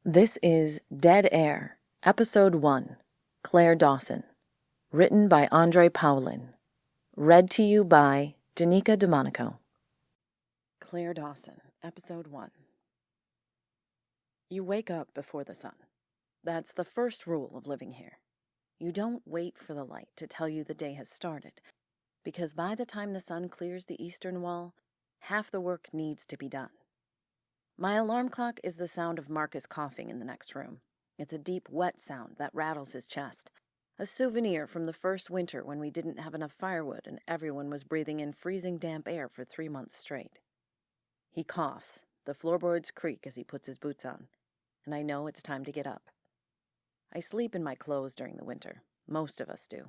This is Dead Air, Episode 1, Claire Dawson. Written by Andre Paulin. Read to you by Danica DeMonico. Claire Dawson, Episode 1. You wake up before the sun. That's the first rule of living here. You don't wait for the light to tell you the day has started, because by the time the sun clears the eastern wall, half the work needs to be done. My alarm clock is the sound of Marcus coughing in the next room. It's a deep, wet sound that rattles his chest, a souvenir from the first winter when we didn't have enough firewood and everyone was breathing in freezing damp air for 3 months straight. He coughs, the floorboards creak as he puts his boots on, and I know it's time to get up. I sleep in my clothes during the winter. Most of us do.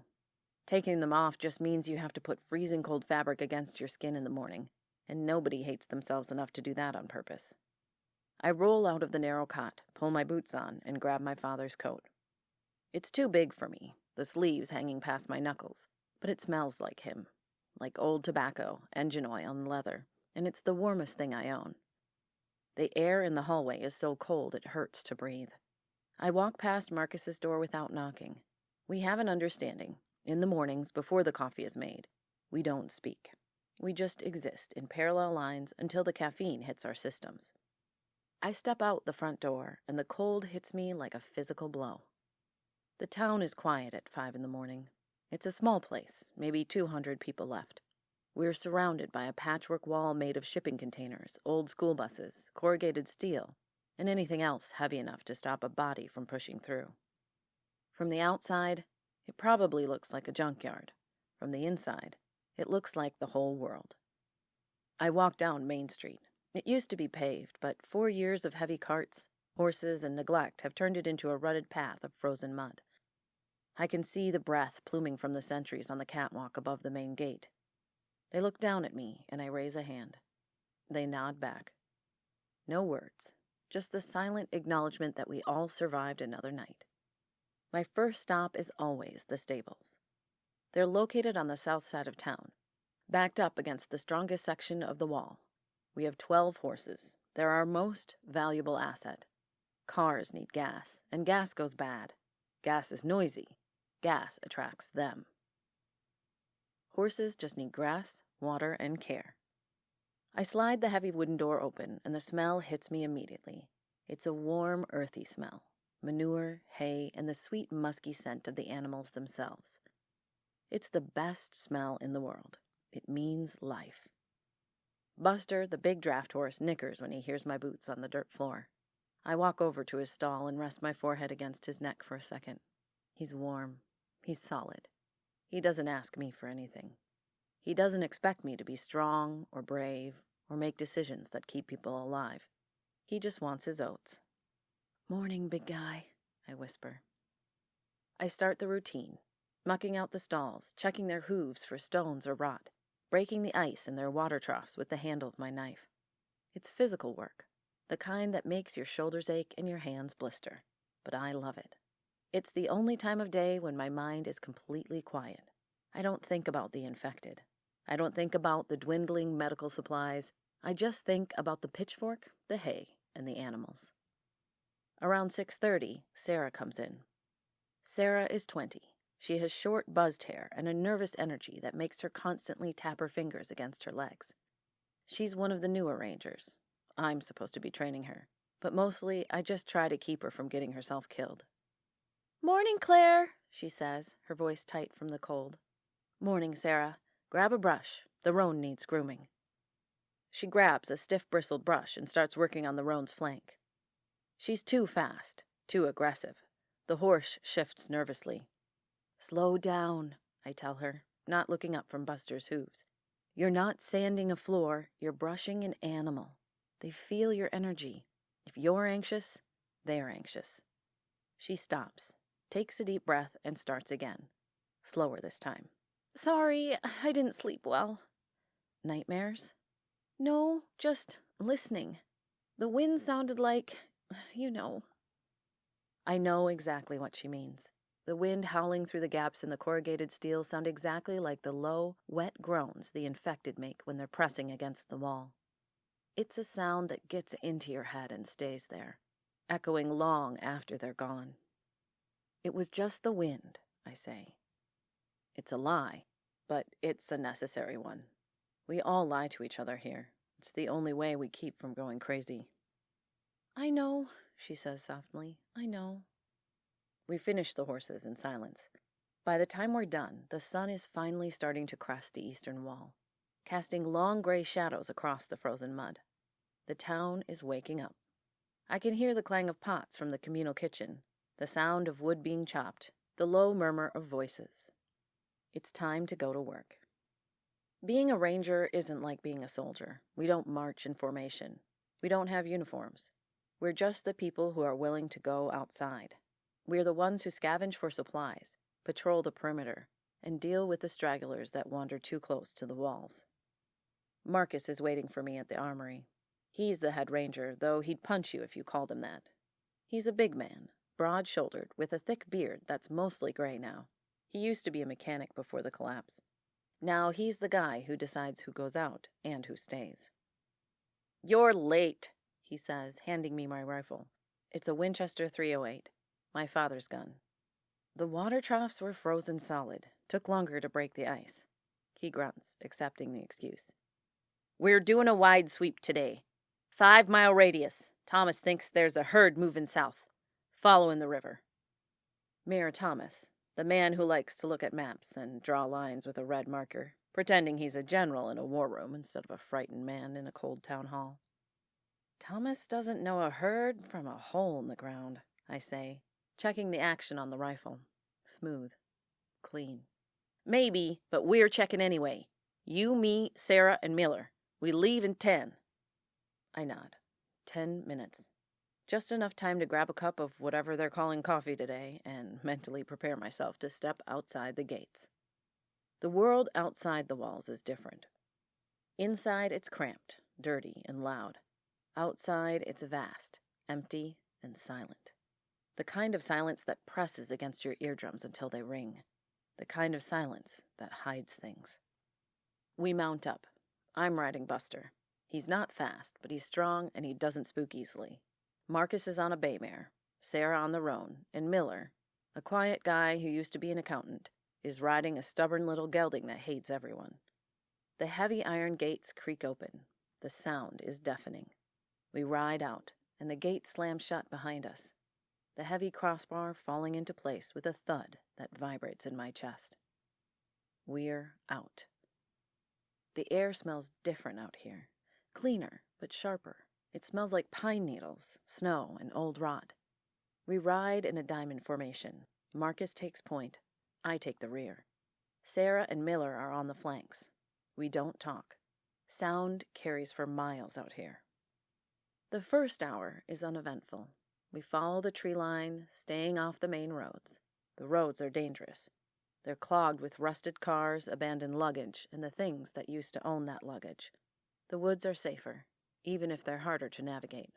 Taking them off just means you have to put freezing cold fabric against your skin in the morning, and nobody hates themselves enough to do that on purpose. I roll out of the narrow cot, pull my boots on, and grab my father's coat. It's too big for me, the sleeves hanging past my knuckles, but it smells like him, like old tobacco, engine oil, and leather, and it's the warmest thing I own. The air in the hallway is so cold it hurts to breathe. I walk past Marcus's door without knocking. We have an understanding. In the mornings, before the coffee is made, we don't speak. We just exist in parallel lines until the caffeine hits our systems. I step out the front door, and the cold hits me like a physical blow. The town is quiet at 5 in the morning. It's a small place, maybe 200 people left. We're surrounded by a patchwork wall made of shipping containers, old school buses, corrugated steel, and anything else heavy enough to stop a body from pushing through. From the outside, it probably looks like a junkyard. From the inside, it looks like the whole world. I walk down Main Street. It used to be paved, but 4 years of heavy carts, horses, and neglect have turned it into a rutted path of frozen mud. I can see the breath pluming from the sentries on the catwalk above the main gate. They look down at me, and I raise a hand. They nod back. No words, just the silent acknowledgement that we all survived another night. My first stop is always the stables. They're located on the south side of town, backed up against the strongest section of the wall. We have 12 horses. They're our most valuable asset. Cars need gas, and gas goes bad. Gas is noisy. Gas attracts them. Horses just need grass, water, and care. I slide the heavy wooden door open, and the smell hits me immediately. It's a warm, earthy smell. Manure, hay, and the sweet, musky scent of the animals themselves. It's the best smell in the world. It means life. Buster, the big draft horse, nickers when he hears my boots on the dirt floor. I walk over to his stall and rest my forehead against his neck for a second. He's warm. He's solid. He doesn't ask me for anything. He doesn't expect me to be strong or brave or make decisions that keep people alive. He just wants his oats. "Morning, big guy," I whisper. I start the routine, mucking out the stalls, checking their hooves for stones or rot, breaking the ice in their water troughs with the handle of my knife. It's physical work, the kind that makes your shoulders ache and your hands blister, but I love it. It's the only time of day when my mind is completely quiet. I don't think about the infected. I don't think about the dwindling medical supplies. I just think about the pitchfork, the hay, and the animals. Around 6:30, Sarah comes in. Sarah is 20. She has short, buzzed hair and a nervous energy that makes her constantly tap her fingers against her legs. She's one of the newer rangers. I'm supposed to be training her, but mostly I just try to keep her from getting herself killed. "Morning, Claire," she says, her voice tight from the cold. "Morning, Sarah. Grab a brush. The roan needs grooming." She grabs a stiff-bristled brush and starts working on the roan's flank. She's too fast, too aggressive. The horse shifts nervously. "Slow down," I tell her, not looking up from Buster's hooves. "You're not sanding a floor, you're brushing an animal. They feel your energy. If you're anxious, they're anxious." She stops, takes a deep breath, and starts again. Slower this time. "Sorry, I didn't sleep well." "Nightmares?" "No, just listening. The wind sounded like, you know." I know exactly what she means. The wind howling through the gaps in the corrugated steel sound exactly like the low, wet groans the infected make when they're pressing against the wall. It's a sound that gets into your head and stays there. echoing long after they're gone. It was just the wind, I say. It's a lie, but it's a necessary one. We all lie to each other here. It's the only way we keep from going crazy. I know, she says softly. I know. We finish the horses in silence. By the time we're done, the sun is finally starting to crest the eastern wall, casting long gray shadows across the frozen mud. The town is waking up. I can hear the clang of pots from the communal kitchen, the sound of wood being chopped, the low murmur of voices. It's time to go to work. Being a ranger isn't like being a soldier. We don't march in formation. We don't have uniforms. We're just the people who are willing to go outside. We're the ones who scavenge for supplies, patrol the perimeter, and deal with the stragglers that wander too close to the walls. Marcus is waiting for me at the armory. He's the head ranger, though he'd punch you if you called him that. He's a big man, broad-shouldered, with a thick beard that's mostly gray now. He used to be a mechanic before the collapse. Now he's the guy who decides who goes out and who stays. "You're late," he says, handing me my rifle. It's a Winchester .308, my father's gun. The water troughs were frozen solid. Took longer to break the ice. He grunts, accepting the excuse. "We're doing a wide sweep today. 5-mile radius. Thomas thinks there's a herd moving south, following the river." Mayor Thomas, the man who likes to look at maps and draw lines with a red marker, pretending he's a general in a war room instead of a frightened man in a cold town hall. Thomas doesn't know a herd from a hole in the ground, I say, checking the action on the rifle. Smooth. Clean. "Maybe, but we're checking anyway. You, me, Sarah, and Miller. We leave in 10. I nod. 10 minutes. Just enough time to grab a cup of whatever they're calling coffee today and mentally prepare myself to step outside the gates. The world outside the walls is different. Inside it's cramped, dirty, and loud. Outside it's vast, empty, and silent. The kind of silence that presses against your eardrums until they ring. The kind of silence that hides things. We mount up. I'm riding Buster. He's not fast, but he's strong and he doesn't spook easily. Marcus is on a bay mare, Sarah on the roan, and Miller, a quiet guy who used to be an accountant, is riding a stubborn little gelding that hates everyone. The heavy iron gates creak open. The sound is deafening. We ride out, and the gate slams shut behind us, the heavy crossbar falling into place with a thud that vibrates in my chest. We're out. The air smells different out here. Cleaner, but sharper. It smells like pine needles, snow, and old rot. We ride in a diamond formation. Marcus takes point. I take the rear. Sarah and Miller are on the flanks. We don't talk. Sound carries for miles out here. The first hour is uneventful. We follow the tree line, staying off the main roads. The roads are dangerous. They're clogged with rusted cars, abandoned luggage, and the things that used to own that luggage. The woods are safer, even if they're harder to navigate.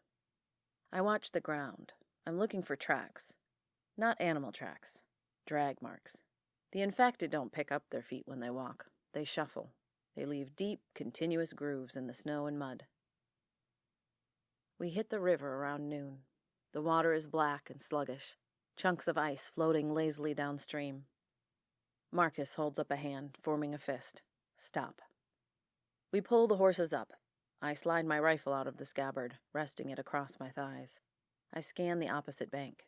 I watch the ground. I'm looking for tracks. Not animal tracks. Drag marks. The infected don't pick up their feet when they walk. They shuffle. They leave deep, continuous grooves in the snow and mud. We hit the river around noon. The water is black and sluggish, chunks of ice floating lazily downstream. Marcus holds up a hand, forming a fist. Stop. We pull the horses up. I slide my rifle out of the scabbard, resting it across my thighs. I scan the opposite bank.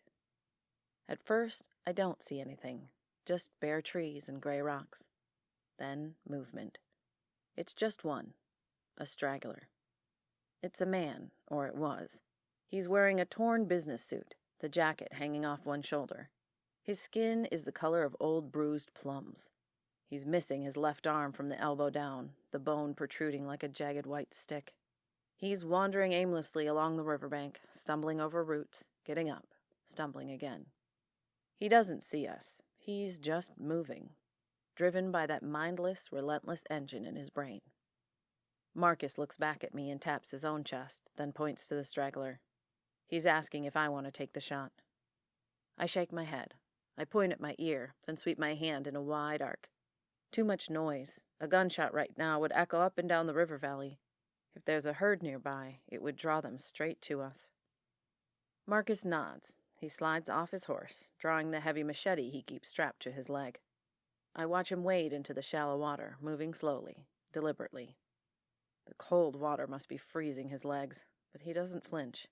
At first, I don't see anything, just bare trees and gray rocks. Then, movement. It's just one, a straggler. It's a man, or it was. He's wearing a torn business suit, the jacket hanging off one shoulder. His skin is the color of old bruised plums. He's missing his left arm from the elbow down, the bone protruding like a jagged white stick. He's wandering aimlessly along the riverbank, stumbling over roots, getting up, stumbling again. He doesn't see us. He's just moving, driven by that mindless, relentless engine in his brain. Marcus looks back at me and taps his own chest, then points to the straggler. He's asking if I want to take the shot. I shake my head. I point at my ear, then sweep my hand in a wide arc. Too much noise. A gunshot right now would echo up and down the river valley. If there's a herd nearby, it would draw them straight to us. Marcus nods. He slides off his horse, drawing the heavy machete he keeps strapped to his leg. I watch him wade into the shallow water, moving slowly, deliberately. The cold water must be freezing his legs, but he doesn't flinch.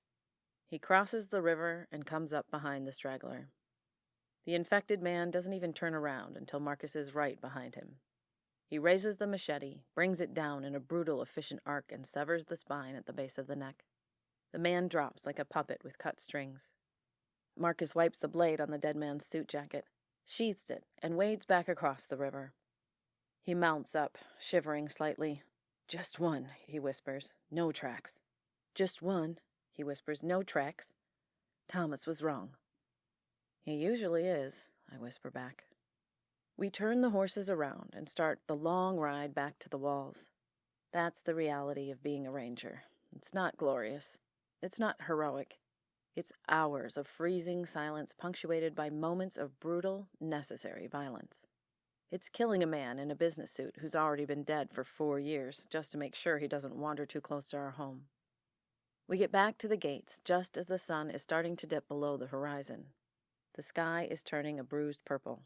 He crosses the river and comes up behind the straggler. The infected man doesn't even turn around until Marcus is right behind him. He raises the machete, brings it down in a brutal, efficient arc, and severs the spine at the base of the neck. The man drops like a puppet with cut strings. Marcus wipes the blade on the dead man's suit jacket, sheathes it, and wades back across the river. He mounts up, shivering slightly. "Just one," he whispers. "No tracks." "Just one," he whispers. "No tracks. Thomas was wrong." "He usually is," I whisper back. We turn the horses around and start the long ride back to the walls. That's the reality of being a ranger. It's not glorious. It's not heroic. It's hours of freezing silence punctuated by moments of brutal, necessary violence. It's killing a man in a business suit who's already been dead for 4 years just to make sure he doesn't wander too close to our home. We get back to the gates just as the sun is starting to dip below the horizon. The sky is turning a bruised purple.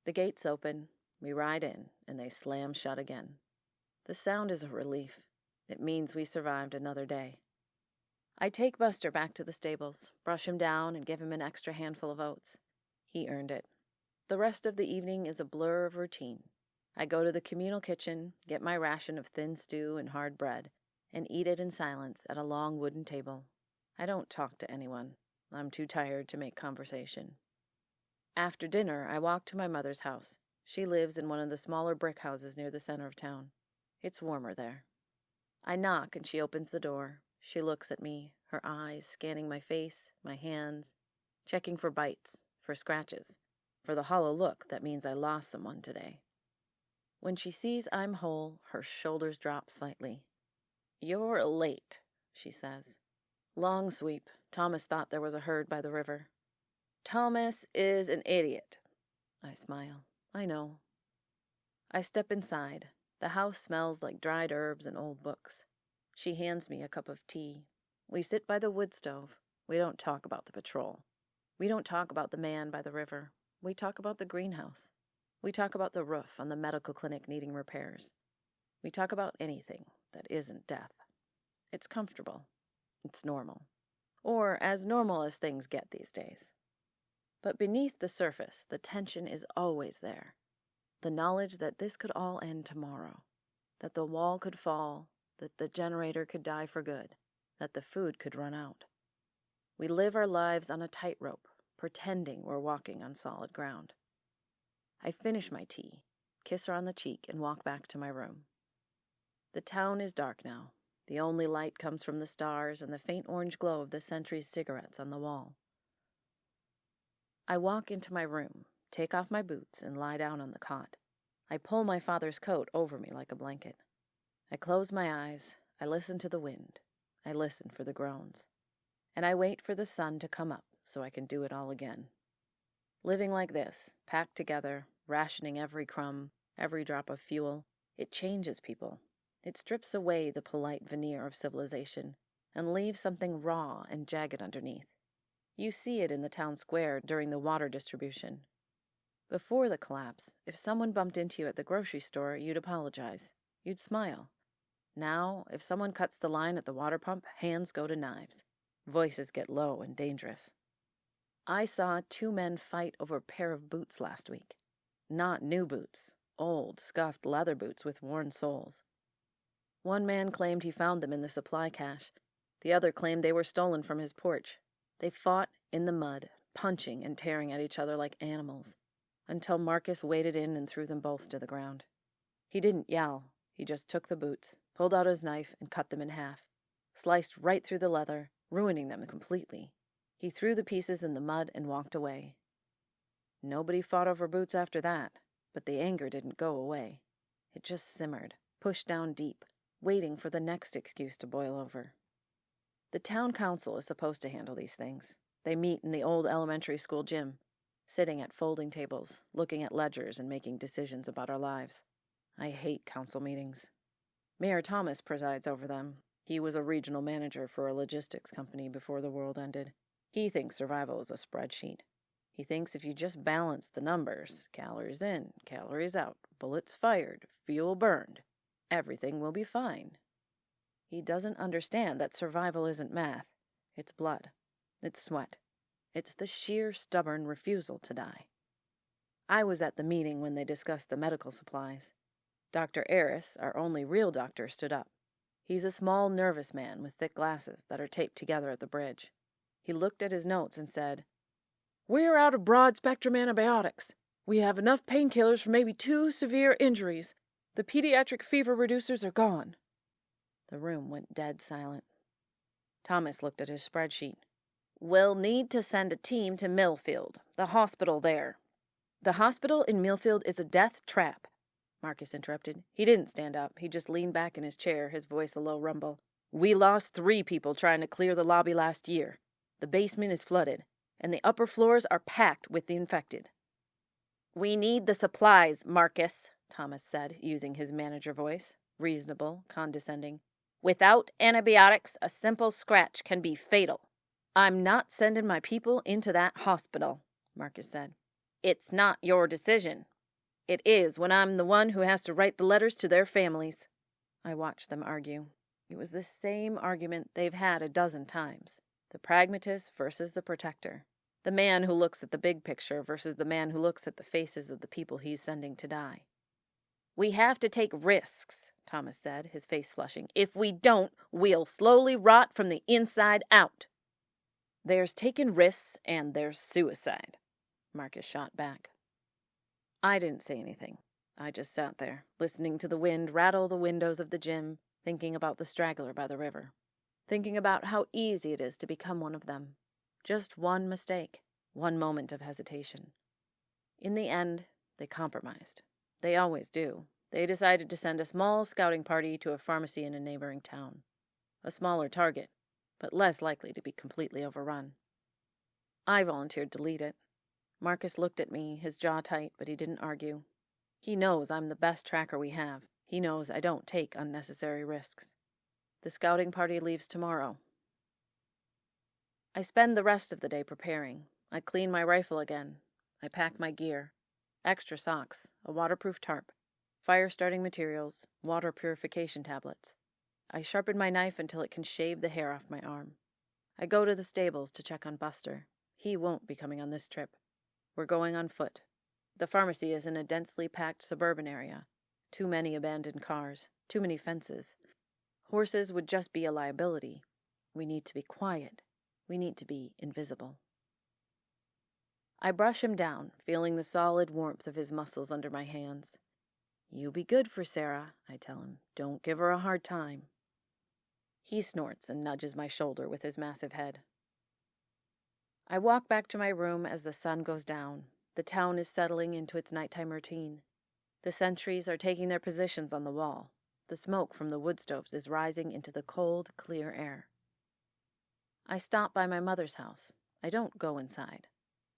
The gates open, we ride in, and they slam shut again. The sound is a relief. It means we survived another day. I take Buster back to the stables, brush him down, and give him an extra handful of oats. He earned it. The rest of the evening is a blur of routine. I go to the communal kitchen, get my ration of thin stew and hard bread, and eat it in silence at a long wooden table. I don't talk to anyone. I'm too tired to make conversation. After dinner, I walk to my mother's house. She lives in one of the smaller brick houses near the center of town. It's warmer there. I knock and she opens the door. She looks at me, her eyes scanning my face, my hands, checking for bites, for scratches, for the hollow look that means I lost someone today. When she sees I'm whole, her shoulders drop slightly. "You're late," she says. "Long sweep. Thomas thought there was a herd by the river." "Thomas is an idiot." I smile. I know. I step inside. The house smells like dried herbs and old books. She hands me a cup of tea. We sit by the wood stove. We don't talk about the patrol. We don't talk about the man by the river. We talk about the greenhouse. We talk about the roof on the medical clinic needing repairs. We talk about anything that isn't death. It's comfortable. It's normal. Or as normal as things get these days. But beneath the surface, the tension is always there. The knowledge that this could all end tomorrow. That the wall could fall. That the generator could die for good. That the food could run out. We live our lives on a tightrope, pretending we're walking on solid ground. I finish my tea, kiss her on the cheek, and walk back to my room. The town is dark now. The only light comes from the stars and the faint orange glow of the sentry's cigarettes on the wall. I walk into my room, take off my boots, and lie down on the cot. I pull my father's coat over me like a blanket. I close my eyes. I listen to the wind. I listen for the groans. And I wait for the sun to come up so I can do it all again. Living like this, packed together, rationing every crumb, every drop of fuel, it changes people. It strips away the polite veneer of civilization and leaves something raw and jagged underneath. You see it in the town square during the water distribution. Before the collapse, if someone bumped into you at the grocery store, you'd apologize. You'd smile. Now, if someone cuts the line at the water pump, hands go to knives. Voices get low and dangerous. I saw 2 men fight over a pair of boots last week. Not new boots, old, scuffed leather boots with worn soles. One man claimed he found them in the supply cache. The other claimed they were stolen from his porch. They fought in the mud, punching and tearing at each other like animals, until Marcus waded in and threw them both to the ground. He didn't yell. He just took the boots, pulled out his knife, and cut them in half, sliced right through the leather, ruining them completely. He threw the pieces in the mud and walked away. Nobody fought over boots after that, but the anger didn't go away. It just simmered, pushed down deep, waiting for the next excuse to boil over. The town council is supposed to handle these things. They meet in the old elementary school gym, sitting at folding tables, looking at ledgers and making decisions about our lives. I hate council meetings. Mayor Thomas presides over them. He was a regional manager for a logistics company before the world ended. He thinks survival is a spreadsheet. He thinks if you just balance the numbers, calories in, calories out, bullets fired, fuel burned, everything will be fine. He doesn't understand that survival isn't math. It's blood. It's sweat. It's the sheer stubborn refusal to die. I was at the meeting when they discussed the medical supplies. Dr. Eris, our only real doctor, stood up. He's a small, nervous man with thick glasses that are taped together at the bridge. He looked at his notes and said, "We're out of broad-spectrum antibiotics. We have enough painkillers for maybe 2 severe injuries. The pediatric fever reducers are gone." The room went dead silent. Thomas looked at his spreadsheet. "We'll need to send a team to Millfield, the hospital there." "The hospital in Millfield is a death trap," Marcus interrupted. He didn't stand up. He just leaned back in his chair, his voice a low rumble. "We lost 3 people trying to clear the lobby last year. The basement is flooded, and the upper floors are packed with the infected." "We need the supplies, Marcus," Thomas said, using his manager voice, reasonable, condescending. "Without antibiotics, a simple scratch can be fatal." "I'm not sending my people into that hospital," Marcus said. "It's not your decision." "It is when I'm the one who has to write the letters to their families." I watched them argue. It was the same argument they've had a dozen times. The pragmatist versus the protector. The man who looks at the big picture versus the man who looks at the faces of the people he's sending to die. "We have to take risks," Thomas said, his face flushing. "If we don't, we'll slowly rot from the inside out." "There's taking risks and there's suicide," Marcus shot back. I didn't say anything. I just sat there, listening to the wind rattle the windows of the gym, thinking about the straggler by the river. Thinking about how easy it is to become one of them. Just one mistake, one moment of hesitation. In the end, they compromised. They always do. They decided to send a small scouting party to a pharmacy in a neighboring town. A smaller target, but less likely to be completely overrun. I volunteered to lead it. Marcus looked at me, his jaw tight, but he didn't argue. He knows I'm the best tracker we have. He knows I don't take unnecessary risks. The scouting party leaves tomorrow. I spend the rest of the day preparing. I clean my rifle again. I pack my gear. Extra socks, a waterproof tarp, fire-starting materials, water purification tablets. I sharpen my knife until it can shave the hair off my arm. I go to the stables to check on Buster. He won't be coming on this trip. We're going on foot. The pharmacy is in a densely packed suburban area. Too many abandoned cars. Too many fences. Horses would just be a liability. We need to be quiet. We need to be invisible. I brush him down, feeling the solid warmth of his muscles under my hands. "You be good for Sarah," I tell him. "Don't give her a hard time." He snorts and nudges my shoulder with his massive head. I walk back to my room as the sun goes down. The town is settling into its nighttime routine. The sentries are taking their positions on the wall. The smoke from the wood stoves is rising into the cold, clear air. I stop by my mother's house. I don't go inside.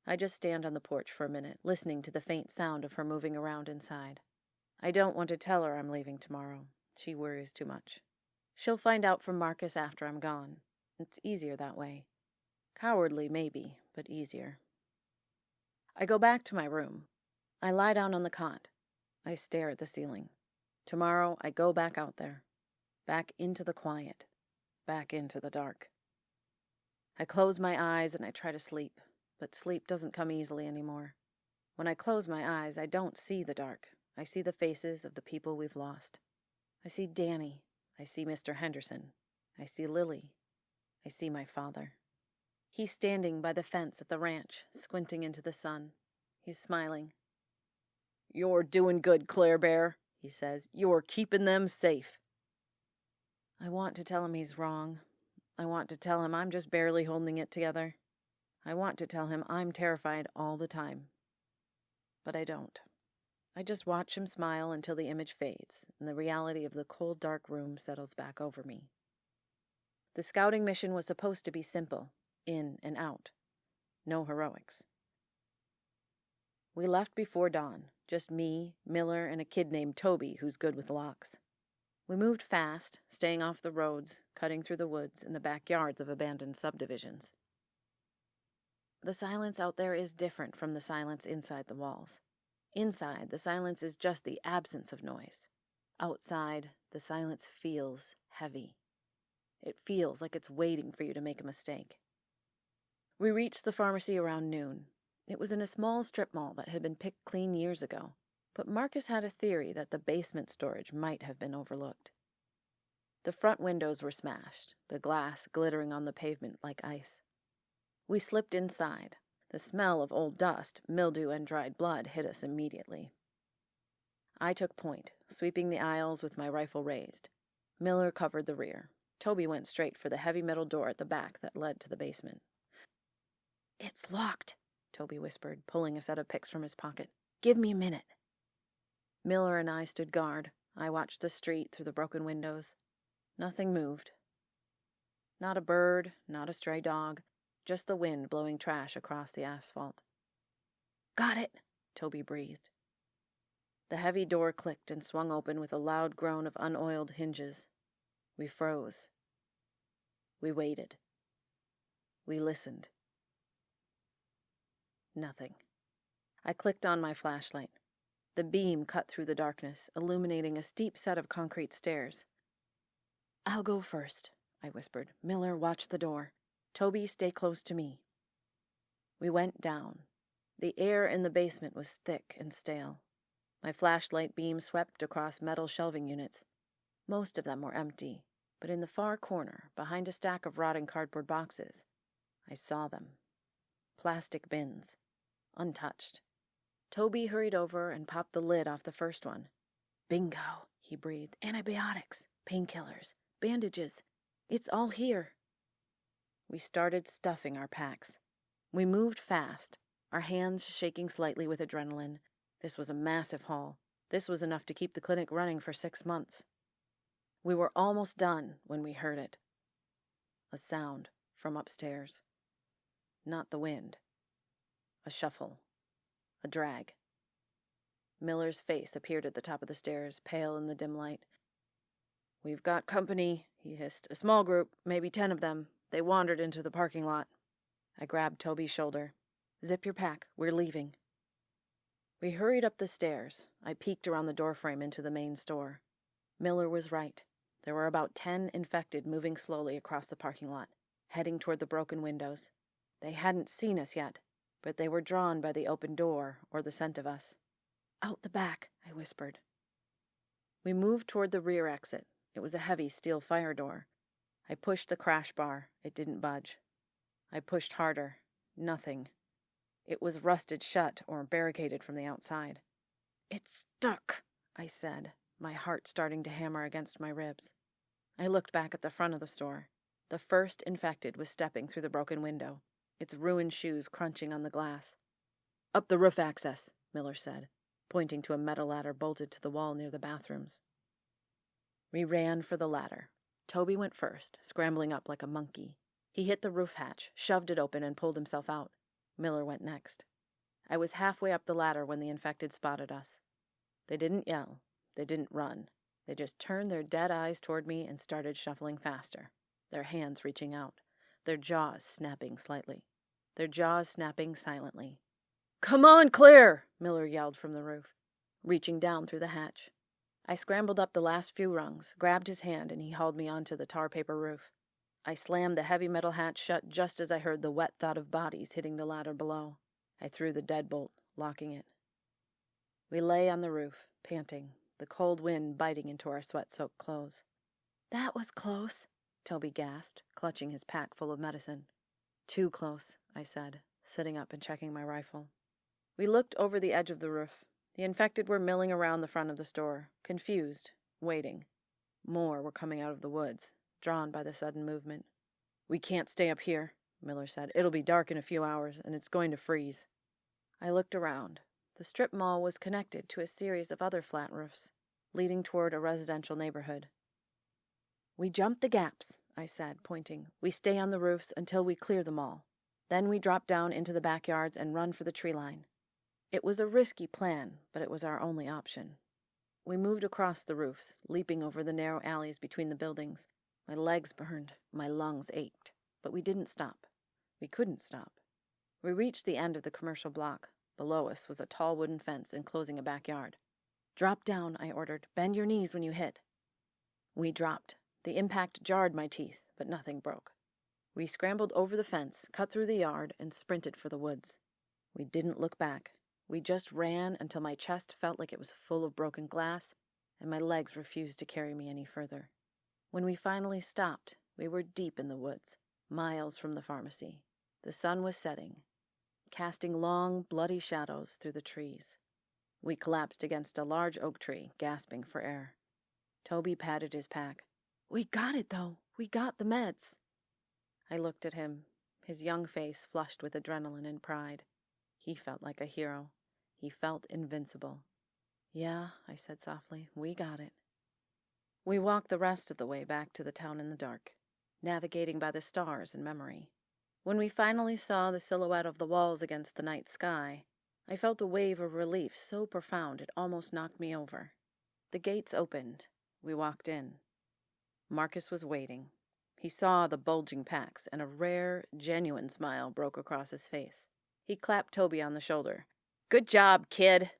I just stand on the porch for a minute, listening to the faint sound of her moving around inside. I don't want to tell her I'm leaving tomorrow. She worries too much. She'll find out from Marcus after I'm gone. It's easier that way. Cowardly, maybe, but easier. I go back to my room. I lie down on the cot. I stare at the ceiling. Tomorrow, I go back out there. Back into the quiet. Back into the dark. I close my eyes and I try to sleep, but sleep doesn't come easily anymore. When I close my eyes, I don't see the dark. I see the faces of the people we've lost. I see Danny. I see Mr. Henderson. I see Lily. I see my father. He's standing by the fence at the ranch, squinting into the sun. He's smiling. "You're doing good, Claire Bear," he says. "You're keeping them safe." I want to tell him he's wrong. I want to tell him I'm just barely holding it together. I want to tell him I'm terrified all the time. But I don't. I just watch him smile until the image fades and the reality of the cold, dark room settles back over me. The scouting mission was supposed to be simple, in and out. No heroics. We left before dawn, just me, Miller, and a kid named Toby who's good with locks. We moved fast, staying off the roads, cutting through the woods and the backyards of abandoned subdivisions. The silence out there is different from the silence inside the walls. Inside, the silence is just the absence of noise. Outside, the silence feels heavy. It feels like it's waiting for you to make a mistake. We reached the pharmacy around noon. It was in a small strip mall that had been picked clean years ago, but Marcus had a theory that the basement storage might have been overlooked. The front windows were smashed, the glass glittering on the pavement like ice. We slipped inside. The smell of old dust, mildew, and dried blood hit us immediately. I took point, sweeping the aisles with my rifle raised. Miller covered the rear. Toby went straight for the heavy metal door at the back that led to the basement. "It's locked," Toby whispered, pulling a set of picks from his pocket. "Give me a minute." Miller and I stood guard. I watched the street through the broken windows. Nothing moved. Not a bird, not a stray dog, just the wind blowing trash across the asphalt. "Got it," Toby breathed. The heavy door clicked and swung open with a loud groan of unoiled hinges. We froze. We waited. We listened. Nothing. I clicked on my flashlight. The beam cut through the darkness, illuminating a steep set of concrete stairs. "I'll go first," I whispered. "Miller, watch the door. Toby, stay close to me." We went down. The air in the basement was thick and stale. My flashlight beam swept across metal shelving units. Most of them were empty, but in the far corner, behind a stack of rotting cardboard boxes, I saw them. Plastic bins, untouched. Toby hurried over and popped the lid off the first one. "Bingo," he breathed. "Antibiotics, painkillers, bandages. It's all here." We started stuffing our packs. We moved fast, our hands shaking slightly with adrenaline. This was a massive haul. This was enough to keep the clinic running for 6 months. We were almost done when we heard it. A sound from upstairs. Not the wind. A shuffle. A drag. Miller's face appeared at the top of the stairs, pale in the dim light. "We've got company," he hissed. "A small group, maybe 10 of them. They wandered into the parking lot." I grabbed Toby's shoulder. "Zip your pack. We're leaving." We hurried up the stairs. I peeked around the doorframe into the main store. Miller was right. There were about 10 infected moving slowly across the parking lot, heading toward the broken windows. They hadn't seen us yet, but they were drawn by the open door or the scent of us. "Out the back," I whispered. We moved toward the rear exit. It was a heavy steel fire door. I pushed the crash bar. It didn't budge. I pushed harder. Nothing. It was rusted shut or barricaded from the outside. "It's stuck," I said, my heart starting to hammer against my ribs. I looked back at the front of the store. The first infected was stepping through the broken window, its ruined shoes crunching on the glass. "Up the roof access," Miller said, pointing to a metal ladder bolted to the wall near the bathrooms. We ran for the ladder. Toby went first, scrambling up like a monkey. He hit the roof hatch, shoved it open, and pulled himself out. Miller went next. I was halfway up the ladder when the infected spotted us. They didn't yell. They didn't run. They just turned their dead eyes toward me and started shuffling faster, their hands reaching out, their jaws snapping slightly, their jaws snapping silently. "Come on, clear!" Miller yelled from the roof, reaching down through the hatch. I scrambled up the last few rungs, grabbed his hand, and he hauled me onto the tar paper roof. I slammed the heavy metal hatch shut just as I heard the wet thud of bodies hitting the ladder below. I threw the deadbolt, locking it. We lay on the roof, panting, the cold wind biting into our sweat-soaked clothes. "That was close," Toby gasped, clutching his pack full of medicine. "Too close," I said, sitting up and checking my rifle. We looked over the edge of the roof. The infected were milling around the front of the store, confused, waiting. More were coming out of the woods, drawn by the sudden movement. "We can't stay up here," Miller said. "It'll be dark in a few hours, and it's going to freeze." I looked around. The strip mall was connected to a series of other flat roofs, leading toward a residential neighborhood. "We jump the gaps," I said, pointing. "We stay on the roofs until we clear the mall. Then we drop down into the backyards and run for the tree line." It was a risky plan, but it was our only option. We moved across the roofs, leaping over the narrow alleys between the buildings. My legs burned, my lungs ached, but we didn't stop. We couldn't stop. We reached the end of the commercial block. Below us was a tall wooden fence enclosing a backyard. "Drop down," I ordered. "Bend your knees when you hit." We dropped. The impact jarred my teeth, but nothing broke. We scrambled over the fence, cut through the yard, and sprinted for the woods. We didn't look back. We just ran until my chest felt like it was full of broken glass, and my legs refused to carry me any further. When we finally stopped, we were deep in the woods, miles from the pharmacy. The sun was setting, casting long, bloody shadows through the trees. We collapsed against a large oak tree, gasping for air. Toby patted his pack. "We got it, though. We got the meds." I looked at him, his young face flushed with adrenaline and pride. He felt like a hero. He felt invincible. "Yeah," I said softly, "we got it." We walked the rest of the way back to the town in the dark, navigating by the stars in memory. When we finally saw the silhouette of the walls against the night sky, I felt a wave of relief so profound it almost knocked me over. The gates opened. We walked in. Marcus was waiting. He saw the bulging packs, and a rare, genuine smile broke across his face. He clapped Toby on the shoulder. "Good job, kid."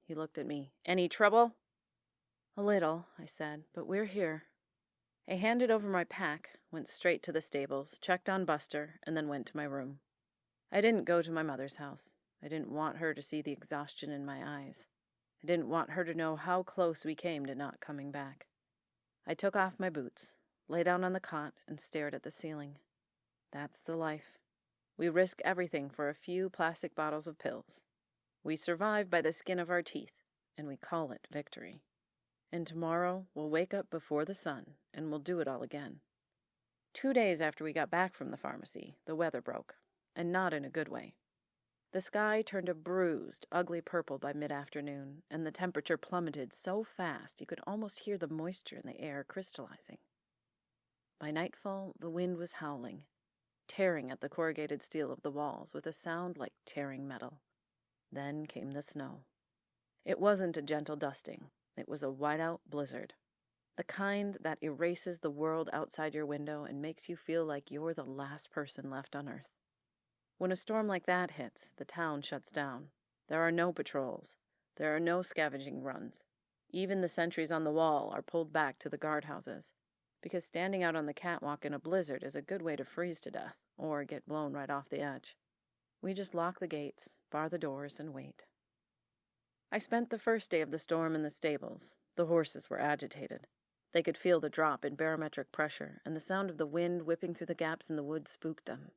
He looked at me. "Any trouble?" "A little," I said, "but we're here." I handed over my pack, went straight to the stables, checked on Buster, and then went to my room. I didn't go to my mother's house. I didn't want her to see the exhaustion in my eyes. I didn't want her to know how close we came to not coming back. I took off my boots, lay down on the cot, and stared at the ceiling. That's the life. We risk everything for a few plastic bottles of pills. We survive by the skin of our teeth, and we call it victory. And tomorrow we'll wake up before the sun, and we'll do it all again. 2 days after we got back from the pharmacy, the weather broke, and not in a good way. The sky turned a bruised, ugly purple by mid-afternoon, and the temperature plummeted so fast you could almost hear the moisture in the air crystallizing. By nightfall, the wind was howling, tearing at the corrugated steel of the walls with a sound like tearing metal. Then came the snow. It wasn't a gentle dusting. It was a whiteout blizzard. The kind that erases the world outside your window and makes you feel like you're the last person left on Earth. When a storm like that hits, the town shuts down. There are no patrols. There are no scavenging runs. Even the sentries on the wall are pulled back to the guardhouses, because standing out on the catwalk in a blizzard is a good way to freeze to death, or get blown right off the edge. We just lock the gates, bar the doors, and wait. I spent the first day of the storm in the stables. The horses were agitated. They could feel the drop in barometric pressure, and the sound of the wind whipping through the gaps in the wood spooked them.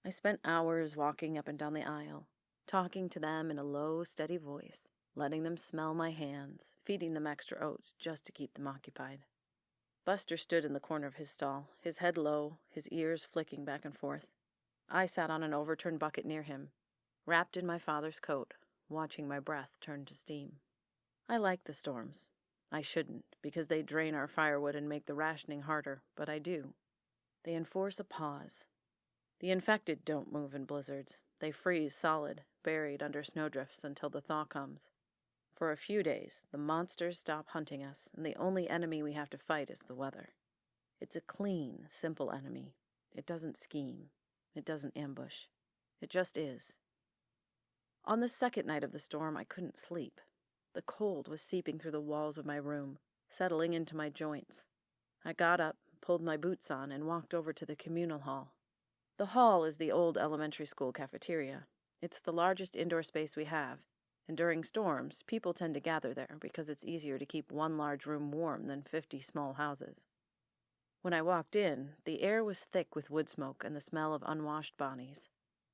I spent hours walking up and down the aisle, talking to them in a low, steady voice, letting them smell my hands, feeding them extra oats just to keep them occupied. Buster stood in the corner of his stall, his head low, his ears flicking back and forth. I sat on an overturned bucket near him, wrapped in my father's coat, watching my breath turn to steam. I like the storms. I shouldn't, because they drain our firewood and make the rationing harder, but I do. They enforce a pause. The infected don't move in blizzards. They freeze solid, buried under snowdrifts until the thaw comes. For a few days, the monsters stop hunting us, and the only enemy we have to fight is the weather. It's a clean, simple enemy. It doesn't scheme. It doesn't ambush. It just is. On the second night of the storm, I couldn't sleep. The cold was seeping through the walls of my room, settling into my joints. I got up, pulled my boots on, and walked over to the communal hall. The hall is the old elementary school cafeteria. It's the largest indoor space we have, and during storms, people tend to gather there because it's easier to keep one large room warm than 50 small houses. When I walked in, the air was thick with wood smoke and the smell of unwashed bodies.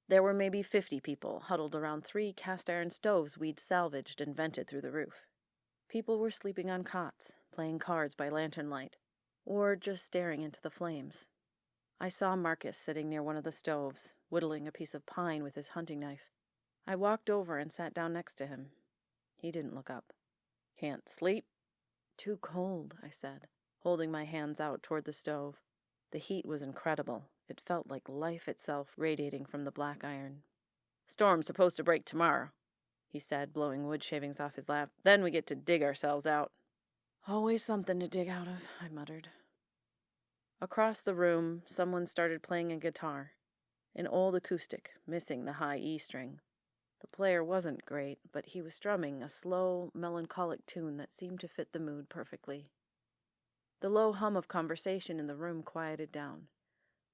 There were maybe 50 people huddled around 3 cast-iron stoves we'd salvaged and vented through the roof. People were sleeping on cots, playing cards by lantern light, or just staring into the flames. I saw Marcus sitting near one of the stoves, whittling a piece of pine with his hunting knife. I walked over and sat down next to him. He didn't look up. "Can't sleep?" "Too cold," I said, holding my hands out toward the stove. The heat was incredible. It felt like life itself radiating from the black iron. "Storm's supposed to break tomorrow," he said, blowing wood shavings off his lap. "Then we get to dig ourselves out." "Always something to dig out of," I muttered. Across the room, someone started playing a guitar. An old acoustic, missing the high E string. The player wasn't great, but he was strumming a slow, melancholic tune that seemed to fit the mood perfectly. The low hum of conversation in the room quieted down.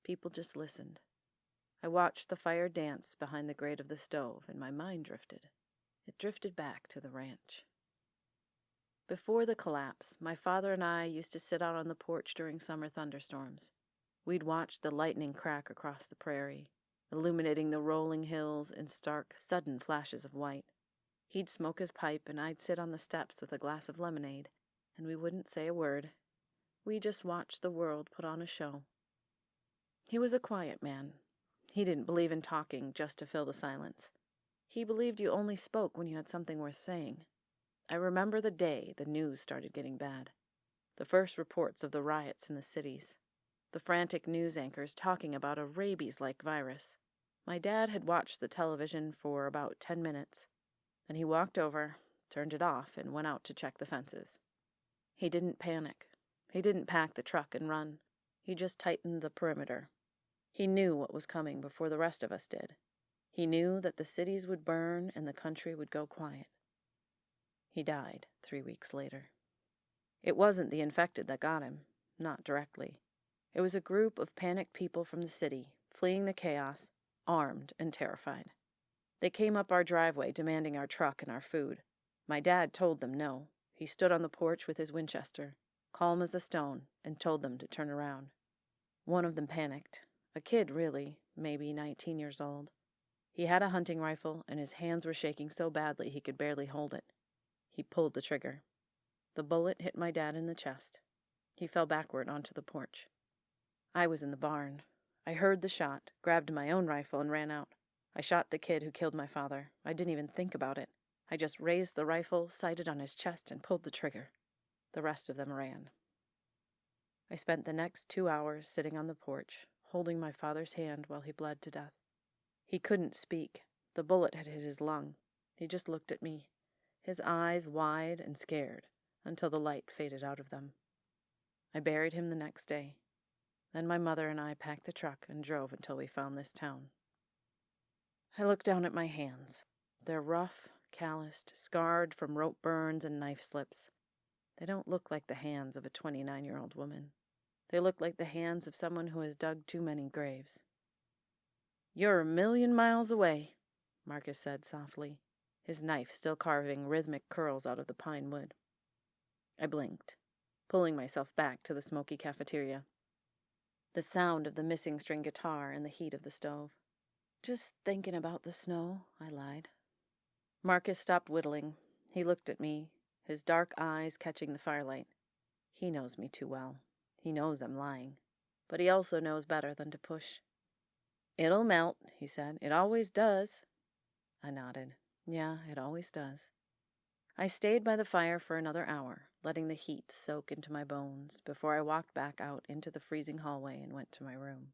People just listened. I watched the fire dance behind the grate of the stove, and my mind drifted. It drifted back to the ranch. Before the collapse, my father and I used to sit out on the porch during summer thunderstorms. We'd watch the lightning crack across the prairie, illuminating the rolling hills in stark, sudden flashes of white. He'd smoke his pipe, and I'd sit on the steps with a glass of lemonade, and we wouldn't say a word. We just watched the world put on a show. He was a quiet man. He didn't believe in talking just to fill the silence. He believed you only spoke when you had something worth saying. I remember the day the news started getting bad. The first reports of the riots in the cities. The frantic news anchors talking about a rabies-like virus. My dad had watched the television for about 10 minutes. Then he walked over, turned it off, and went out to check the fences. He didn't panic. He didn't pack the truck and run. He just tightened the perimeter. He knew what was coming before the rest of us did. He knew that the cities would burn and the country would go quiet. He died 3 weeks later. It wasn't the infected that got him, not directly. It was a group of panicked people from the city, fleeing the chaos, armed and terrified. They came up our driveway demanding our truck and our food. My dad told them no. He stood on the porch with his Winchester, calm as a stone, and told them to turn around. One of them panicked. A kid, really, maybe 19 years old. He had a hunting rifle, and his hands were shaking so badly he could barely hold it. He pulled the trigger. The bullet hit my dad in the chest. He fell backward onto the porch. I was in the barn. I heard the shot, grabbed my own rifle, and ran out. I shot the kid who killed my father. I didn't even think about it. I just raised the rifle, sighted on his chest, and pulled the trigger. The rest of them ran. I spent the next 2 hours sitting on the porch, holding my father's hand while he bled to death. He couldn't speak. The bullet had hit his lung. He just looked at me, his eyes wide and scared, until the light faded out of them. I buried him the next day. Then my mother and I packed the truck and drove until we found this town. I looked down at my hands. They're rough, calloused, scarred from rope burns and knife slips. They don't look like the hands of a 29-year-old woman. They look like the hands of someone who has dug too many graves. "You're a million miles away," Marcus said softly, his knife still carving rhythmic curls out of the pine wood. I blinked, pulling myself back to the smoky cafeteria. The sound of the missing string guitar and the heat of the stove. "Just thinking about the snow," I lied. Marcus stopped whittling. He looked at me, his dark eyes catching the firelight. He knows me too well. He knows I'm lying. But he also knows better than to push. "It'll melt," he said. "It always does." I nodded. "Yeah, it always does." I stayed by the fire for another hour, letting the heat soak into my bones before I walked back out into the freezing hallway and went to my room.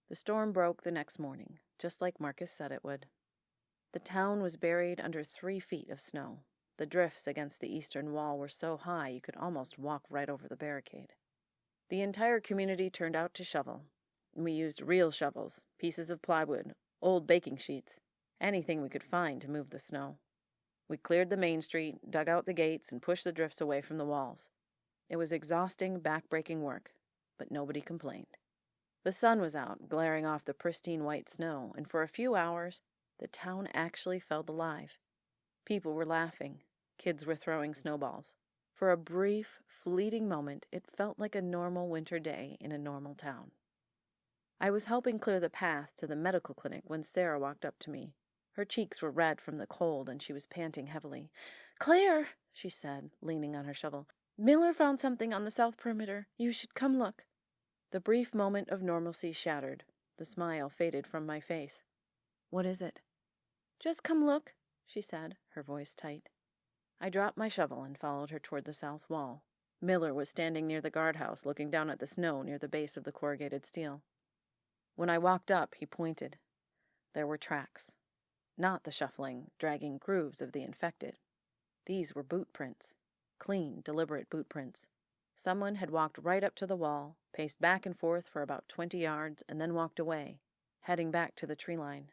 The storm broke the next morning, just like Marcus said it would. The town was buried under 3 feet of snow. The drifts against the eastern wall were so high you could almost walk right over the barricade. The entire community turned out to shovel. We used real shovels, pieces of plywood, old baking sheets, anything we could find to move the snow. We cleared the main street, dug out the gates, and pushed the drifts away from the walls. It was exhausting, back-breaking work, but nobody complained. The sun was out, glaring off the pristine white snow, and for a few hours, the town actually felt alive. People were laughing. Kids were throwing snowballs. For a brief, fleeting moment, it felt like a normal winter day in a normal town. I was helping clear the path to the medical clinic when Sarah walked up to me. Her cheeks were red from the cold, and she was panting heavily. "Claire," she said, leaning on her shovel, "Miller found something on the south perimeter. You should come look." The brief moment of normalcy shattered. The smile faded from my face. "What is it?" "Just come look," she said, her voice tight. I dropped my shovel and followed her toward the south wall. Miller was standing near the guardhouse, looking down at the snow near the base of the corrugated steel. When I walked up, he pointed. There were tracks. Not the shuffling, dragging grooves of the infected. These were boot prints. Clean, deliberate boot prints. Someone had walked right up to the wall, paced back and forth for about 20 yards, and then walked away, heading back to the tree line.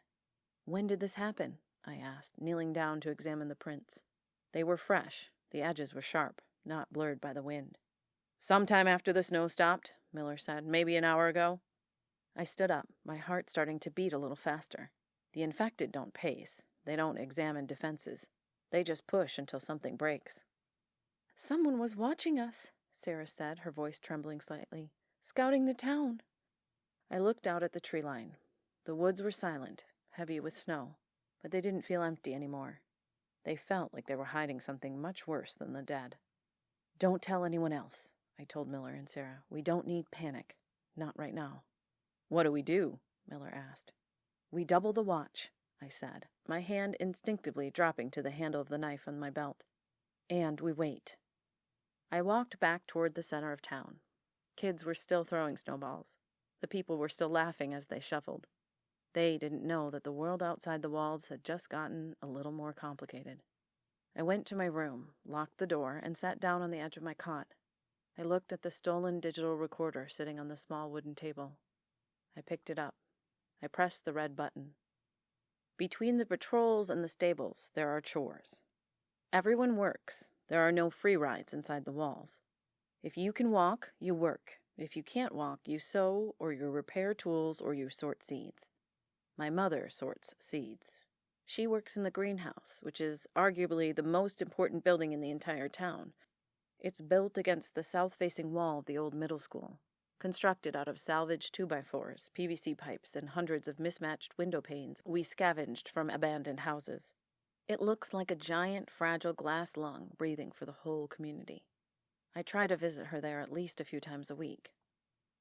"When did this happen?" I asked, kneeling down to examine the prints. They were fresh. The edges were sharp, not blurred by the wind. "Sometime after the snow stopped," Miller said. "Maybe an hour ago." I stood up, my heart starting to beat a little faster. The infected don't pace. They don't examine defenses. They just push until something breaks. "Someone was watching us," Sarah said, her voice trembling slightly. "Scouting the town." I looked out at the tree line. The woods were silent, heavy with snow, but they didn't feel empty anymore. They felt like they were hiding something much worse than the dead. "Don't tell anyone else," I told Miller and Sarah. "We don't need panic. Not right now." "What do we do?" Miller asked. "We double the watch," I said, my hand instinctively dropping to the handle of the knife on my belt. "And we wait." I walked back toward the center of town. Kids were still throwing snowballs. The people were still laughing as they shuffled. They didn't know that the world outside the walls had just gotten a little more complicated. I went to my room, locked the door, and sat down on the edge of my cot. I looked at the stolen digital recorder sitting on the small wooden table. I picked it up. I pressed the red button. Between the patrols and the stables, there are chores. Everyone works. There are no free rides inside the walls. If you can walk, you work. If you can't walk, you sew, or you repair tools, or you sort seeds. My mother sorts seeds. She works in the greenhouse, which is arguably the most important building in the entire town. It's built against the south-facing wall of the old middle school, constructed out of salvaged 2x4s, PVC pipes, and hundreds of mismatched window panes we scavenged from abandoned houses. It looks like a giant, fragile glass lung breathing for the whole community. I try to visit her there at least a few times a week.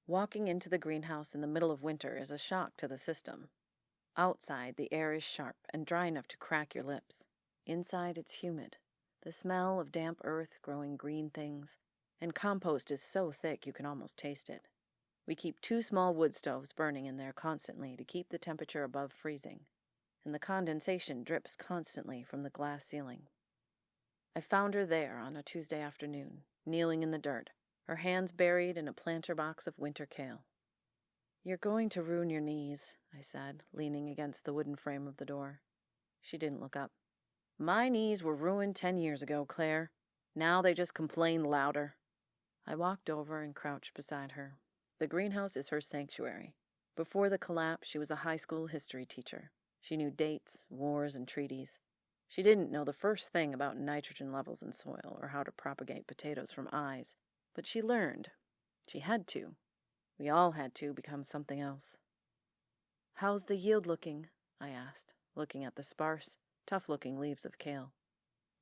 Walking into the greenhouse in the middle of winter is a shock to the system. Outside, the air is sharp and dry enough to crack your lips. Inside, it's humid. The smell of damp earth growing green things, and compost is so thick you can almost taste it. We keep 2 small wood stoves burning in there constantly to keep the temperature above freezing, and the condensation drips constantly from the glass ceiling. I found her there on a Tuesday afternoon, kneeling in the dirt, her hands buried in a planter box of winter kale. "You're going to ruin your knees," I said, leaning against the wooden frame of the door. She didn't look up. "My knees were ruined 10 years ago, Claire. Now they just complain louder." I walked over and crouched beside her. The greenhouse is her sanctuary. Before the collapse, she was a high school history teacher. She knew dates, wars, and treaties. She didn't know the first thing about nitrogen levels in soil or how to propagate potatoes from eyes, but she learned. She had to. We all had to become something else. "How's the yield looking?" I asked, looking at the sparse, tough-looking leaves of kale.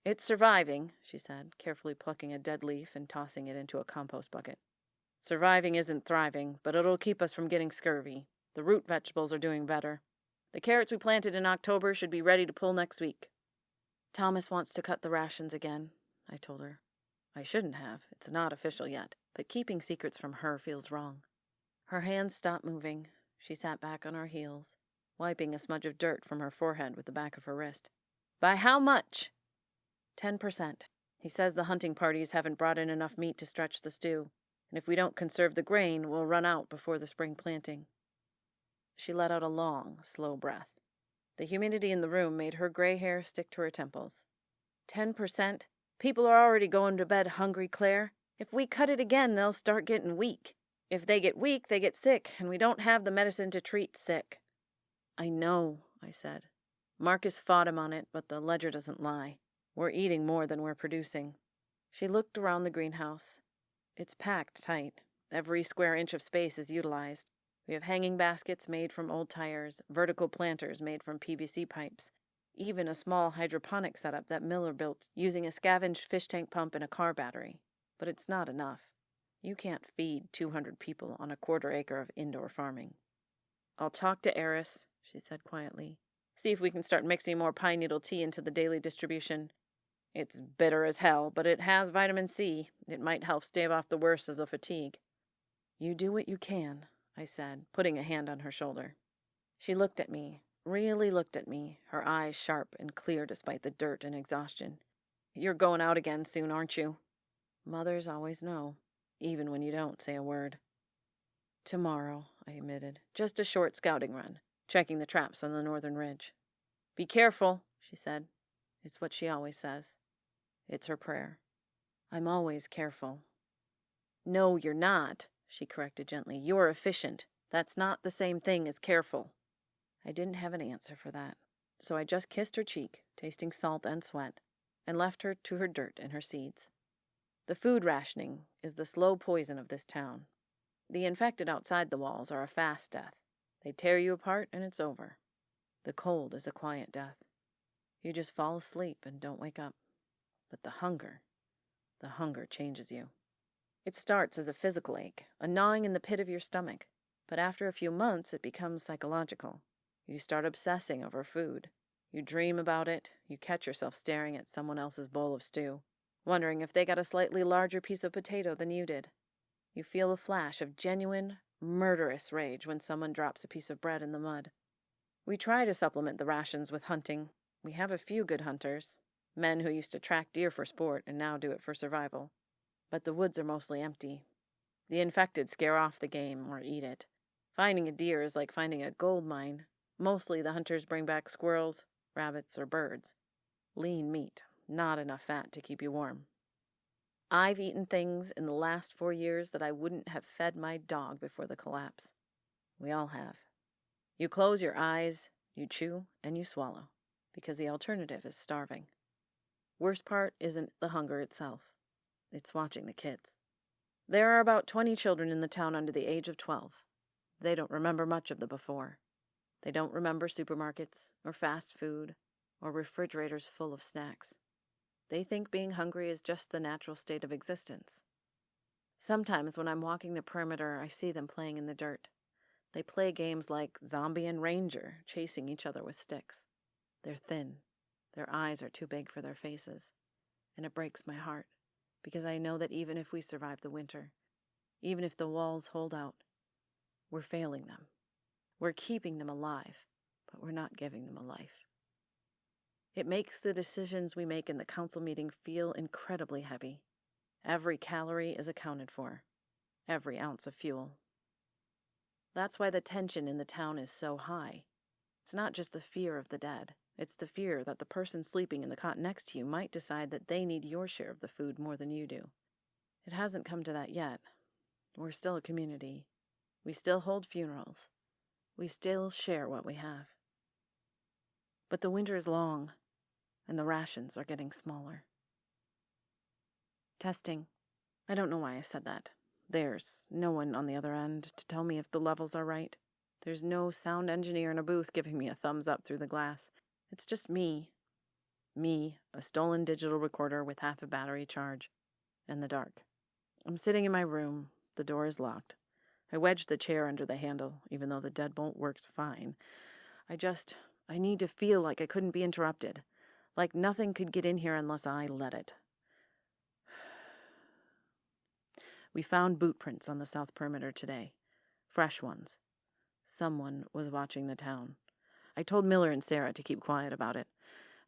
"It's surviving," she said, carefully plucking a dead leaf and tossing it into a compost bucket. "Surviving isn't thriving, but it'll keep us from getting scurvy. The root vegetables are doing better. The carrots we planted in October should be ready to pull next week." "Thomas wants to cut the rations again," I told her. I shouldn't have. It's not official yet, but keeping secrets from her feels wrong. Her hands stopped moving. She sat back on her heels, wiping a smudge of dirt from her forehead with the back of her wrist. "By how much?" 10%. He says the hunting parties haven't brought in enough meat to stretch the stew, and if we don't conserve the grain, we'll run out before the spring planting. She let out a long, slow breath. The humidity in the room made her gray hair stick to her temples. 10%? People are already going to bed hungry, Claire. If we cut it again, they'll start getting weak. If they get weak, they get sick, and we don't have the medicine to treat sick. "I know," I said. "Marcus fought him on it, but the ledger doesn't lie. We're eating more than we're producing." She looked around the greenhouse. It's packed tight. Every square inch of space is utilized. We have hanging baskets made from old tires, vertical planters made from PVC pipes, even a small hydroponic setup that Miller built using a scavenged fish tank pump and a car battery. But it's not enough. You can't feed 200 people on a quarter-acre of indoor farming. "I'll talk to Eris," she said quietly. "See if we can start mixing more pine needle tea into the daily distribution. It's bitter as hell, but it has vitamin C. It might help stave off the worst of the fatigue." "You do what you can," I said, putting a hand on her shoulder. She looked at me, really looked at me, her eyes sharp and clear despite the dirt and exhaustion. "You're going out again soon, aren't you?" Mothers always know, even when you don't say a word. "Tomorrow," I admitted. "Just a short scouting run. checking the traps on the northern ridge. "Be careful," she said. It's what she always says. It's her prayer. I'm always careful. "No, you're not," she corrected gently. "You're efficient. That's not the same thing as careful." I didn't have an answer for that, so I just kissed her cheek, tasting salt and sweat, and left her to her dirt and her seeds. The food rationing is the slow poison of this town. The infected outside the walls are a fast death. They tear you apart and it's over. The cold is a quiet death. You just fall asleep and don't wake up. But the hunger changes you. It starts as a physical ache, a gnawing in the pit of your stomach, but after a few months it becomes psychological. You start obsessing over food. You dream about it, you catch yourself staring at someone else's bowl of stew, wondering if they got a slightly larger piece of potato than you did. You feel a flash of genuine, murderous rage when someone drops a piece of bread in the mud. We try to supplement the rations with hunting. We have a few good hunters, men who used to track deer for sport and now do it for survival. But the woods are mostly empty. The infected scare off the game or eat it. Finding a deer is like finding a gold mine. Mostly the hunters bring back squirrels, rabbits, or birds. Lean meat, not enough fat to keep you warm. I've eaten things in the last 4 years that I wouldn't have fed my dog before the collapse. We all have. You close your eyes, you chew, and you swallow, because the alternative is starving. Worst part isn't the hunger itself. It's watching the kids. There are about 20 children in the town under the age of 12. They don't remember much of the before. They don't remember supermarkets, or fast food, or refrigerators full of snacks. They think being hungry is just the natural state of existence. Sometimes when I'm walking the perimeter, I see them playing in the dirt. They play games like Zombie and Ranger, chasing each other with sticks. They're thin. Their eyes are too big for their faces. And it breaks my heart, because I know that even if we survive the winter, even if the walls hold out, we're failing them. We're keeping them alive, but we're not giving them a life. It makes the decisions we make in the council meeting feel incredibly heavy. Every calorie is accounted for. Every ounce of fuel. That's why the tension in the town is so high. It's not just the fear of the dead. It's the fear that the person sleeping in the cot next to you might decide that they need your share of the food more than you do. It hasn't come to that yet. We're still a community. We still hold funerals. We still share what we have. But the winter is long, and the rations are getting smaller. Testing. I don't know why I said that. There's no one on the other end to tell me if the levels are right. There's no sound engineer in a booth giving me a thumbs up through the glass. It's just me. Me, a stolen digital recorder with half a battery charge, and the dark. I'm sitting in my room. The door is locked. I wedged the chair under the handle, even though the deadbolt works fine. I need to feel like I couldn't be interrupted. Like nothing could get in here unless I let it. We found boot prints on the south perimeter today. Fresh ones. Someone was watching the town. I told Miller and Sarah to keep quiet about it.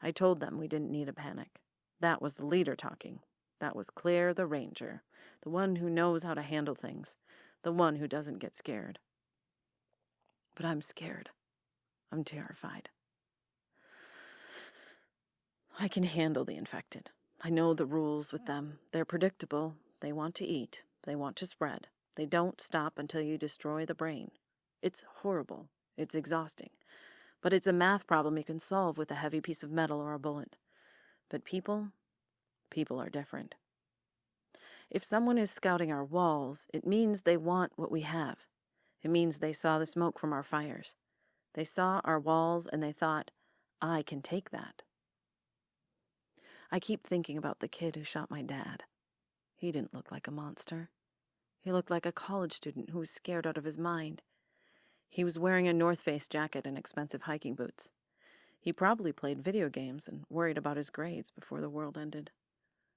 I told them we didn't need a panic. That was the leader talking. That was Claire the Ranger, the one who knows how to handle things, the one who doesn't get scared. But I'm scared. I'm terrified. I can handle the infected. I know the rules with them. They're predictable. They want to eat. They want to spread. They don't stop until you destroy the brain. It's horrible. It's exhausting. But it's a math problem you can solve with a heavy piece of metal or a bullet. But people are different. If someone is scouting our walls, it means they want what we have. It means they saw the smoke from our fires. They saw our walls and they thought, I can take that. I keep thinking about the kid who shot my dad. He didn't look like a monster. He looked like a college student who was scared out of his mind. He was wearing a North Face jacket and expensive hiking boots. He probably played video games and worried about his grades before the world ended.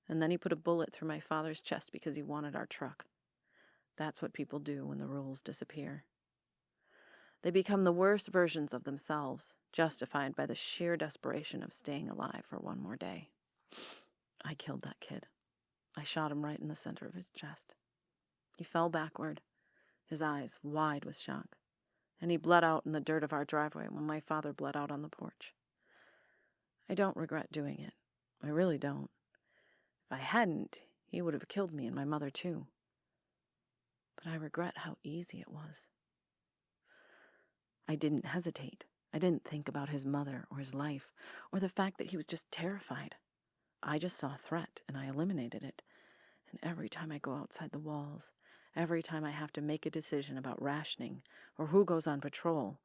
And then he put a bullet through my father's chest because he wanted our truck. That's what people do when the rules disappear. They become the worst versions of themselves, justified by the sheer desperation of staying alive for one more day. I killed that kid. I shot him right in the center of his chest. He fell backward, his eyes wide with shock. and he bled out in the dirt of our driveway when my father bled out on the porch. I don't regret doing it. I really don't. If I hadn't, he would have killed me and my mother too. But I regret how easy it was. I didn't hesitate. I didn't think about his mother or his life or the fact that he was just terrified. I just saw a threat and I eliminated it. And every time I go outside the walls, every time I have to make a decision about rationing or who goes on patrol,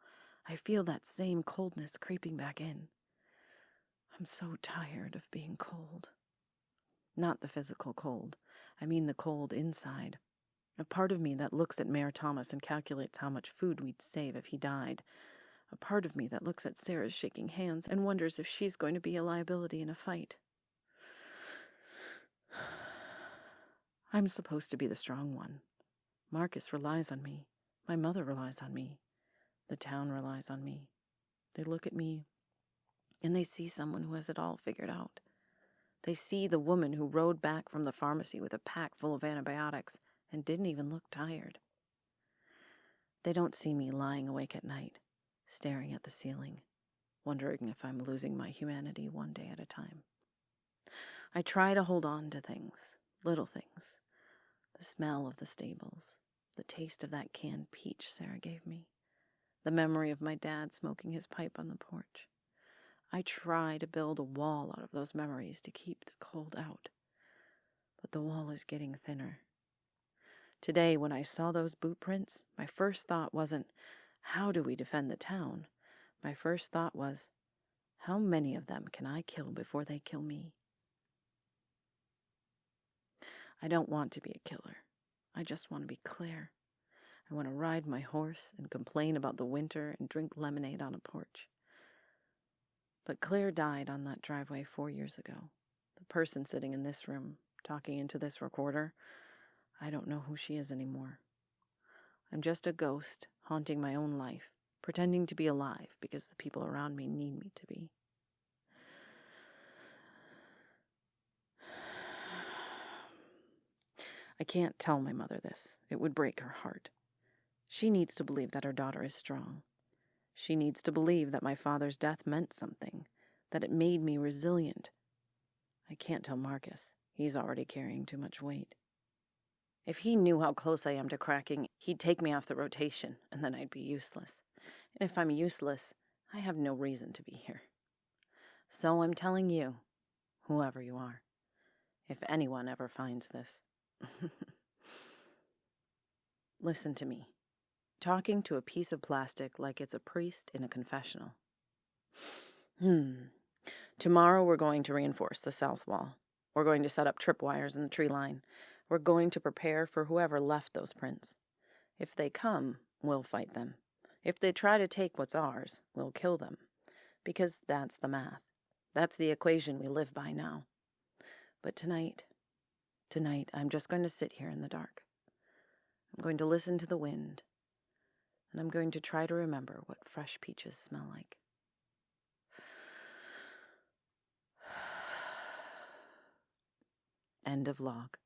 I feel that same coldness creeping back in. I'm so tired of being cold. Not the physical cold. I mean the cold inside. A part of me that looks at Mayor Thomas and calculates how much food we'd save if he died. A part of me that looks at Sarah's shaking hands and wonders if she's going to be a liability in a fight. I'm supposed to be the strong one. Marcus relies on me. My mother relies on me. The town relies on me. They look at me and they see someone who has it all figured out. They see the woman who rode back from the pharmacy with a pack full of antibiotics and didn't even look tired. They don't see me lying awake at night, staring at the ceiling, wondering if I'm losing my humanity one day at a time. I try to hold on to things, little things. The smell of the stables, the taste of that canned peach Sarah gave me, the memory of my dad smoking his pipe on the porch. I try to build a wall out of those memories to keep the cold out, but the wall is getting thinner. Today, when I saw those boot prints, my first thought wasn't, how do we defend the town? My first thought was, how many of them can I kill before they kill me? I don't want to be a killer. I just want to be Claire. I want to ride my horse and complain about the winter and drink lemonade on a porch. But Claire died on that driveway 4 years ago. The person sitting in this room, talking into this recorder, I don't know who she is anymore. I'm just a ghost, haunting my own life, pretending to be alive because the people around me need me to be. I can't tell my mother this. It would break her heart. She needs to believe that her daughter is strong. She needs to believe that my father's death meant something, that it made me resilient. I can't tell Marcus. He's already carrying too much weight. If he knew how close I am to cracking, he'd take me off the rotation, and then I'd be useless. And if I'm useless, I have no reason to be here. So I'm telling you, whoever you are, if anyone ever finds this, listen to me. Talking to a piece of plastic like it's a priest in a confessional. Tomorrow we're going to reinforce the south wall. We're going to set up tripwires in the tree line. We're going to prepare for whoever left those prints. If they come, we'll fight them. If they try to take what's ours, we'll kill them. Because that's the math. That's the equation we live by now. But tonight, I'm just going to sit here in the dark. I'm going to listen to the wind. And I'm going to try to remember what fresh peaches smell like. End of log.